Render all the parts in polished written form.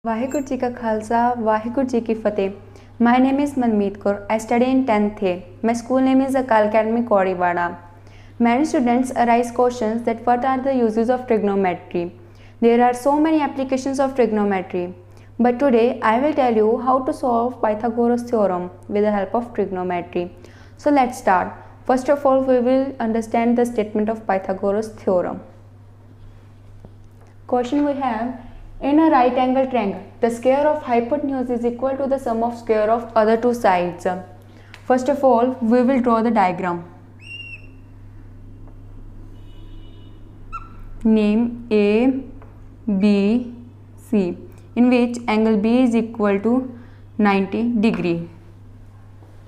वाहिगुरु जी का खालसा वाहिगुरु जी की फतेह। My name is Manmeet Kaur. I study in 10th A. My school name is Akal Academy Koriwada. Many students arise questions that what are the uses of trigonometry. There are so many applications of trigonometry. But today I will tell you how to solve Pythagoras theorem with the help of trigonometry. So let's start. First of all, we will understand the statement of Pythagoras theorem. Question we have. In a right angle triangle, the square of hypotenuse is equal to the sum of square of other two sides. First of all, we will draw the diagram. Name A, B, C, in which angle B is equal to 90 degree.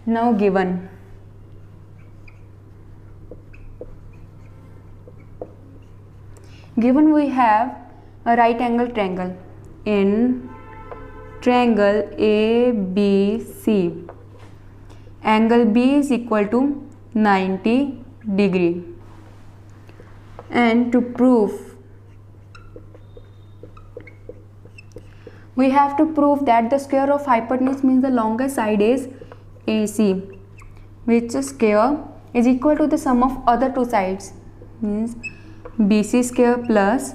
Now given. Given we have a right angle triangle. In triangle ABC, angle B is equal to 90 degree. And to prove, we have to prove that the square of hypotenuse means the longest side is AC, which square is equal to the sum of other two sides, means BC square plus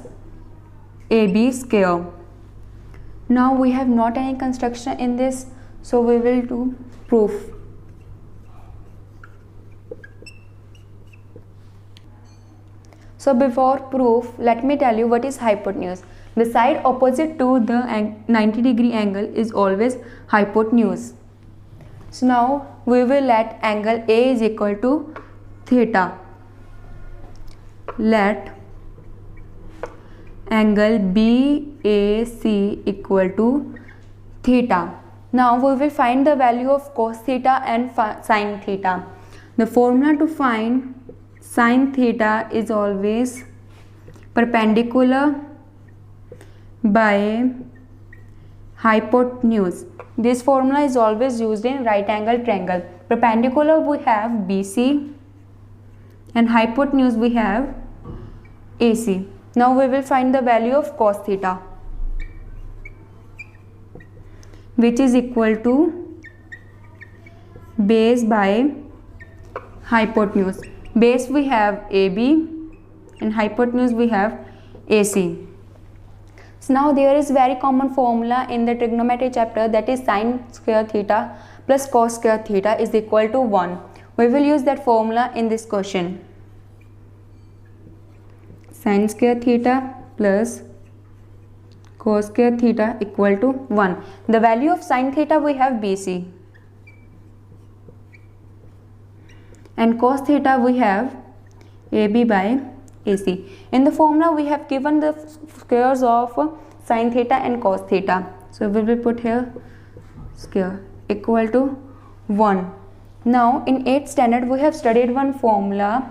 AB square. Now we have not any construction in this, so we will do proof. So before proof, let me tell you what is hypotenuse. The side opposite to the 90 degree angle is always hypotenuse. So now we will let angle A is equal to theta. Let angle BAC equal to theta. Now we will find the value of cos theta and sin theta. The formula to find sin theta is always perpendicular by hypotenuse. This formula is always used in right angle triangle. Perpendicular we have BC and hypotenuse we have AC. Now we will find the value of cos theta, which is equal to base by hypotenuse. Base we have AB and hypotenuse we have AC. So now there is very common formula in the trigonometry chapter, that is sin square theta plus cos square theta is equal to 1. We will use that formula in this question. Sin square theta plus cos square theta equal to 1. The value of sin theta we have BC and cos theta we have AB by AC. In the formula we have given the squares of sin theta and cos theta. So we will put here square equal to 1. Now in 8th standard we have studied one formula,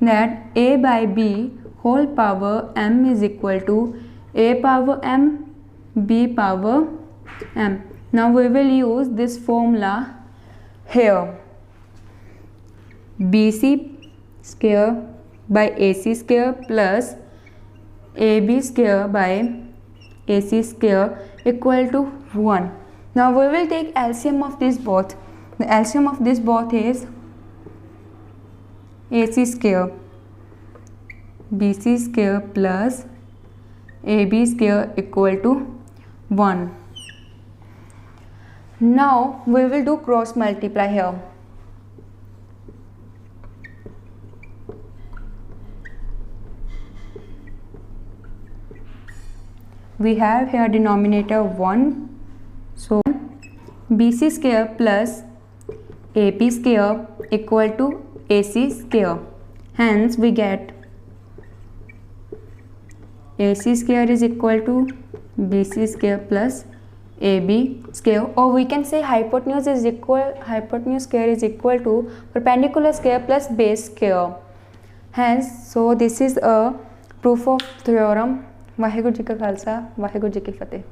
that A by B whole power m is equal to A power m B power m. Now we will use this formula here. BC square by AC square plus AB square by AC square equal to 1. Now we will take LCM of this both. The LCM of this both is AC square BC square plus AB square equal to 1. Now we will do cross multiply here. We have here denominator 1, so BC square plus AB square equal to AC square. Hence we get AC square is equal to BC square plus AB square, or we can say hypotenuse square is equal to perpendicular square plus base square. Hence, so this is a proof of theorem. Waheguru ji का खालसा वाहिगुरु जी की फतेह।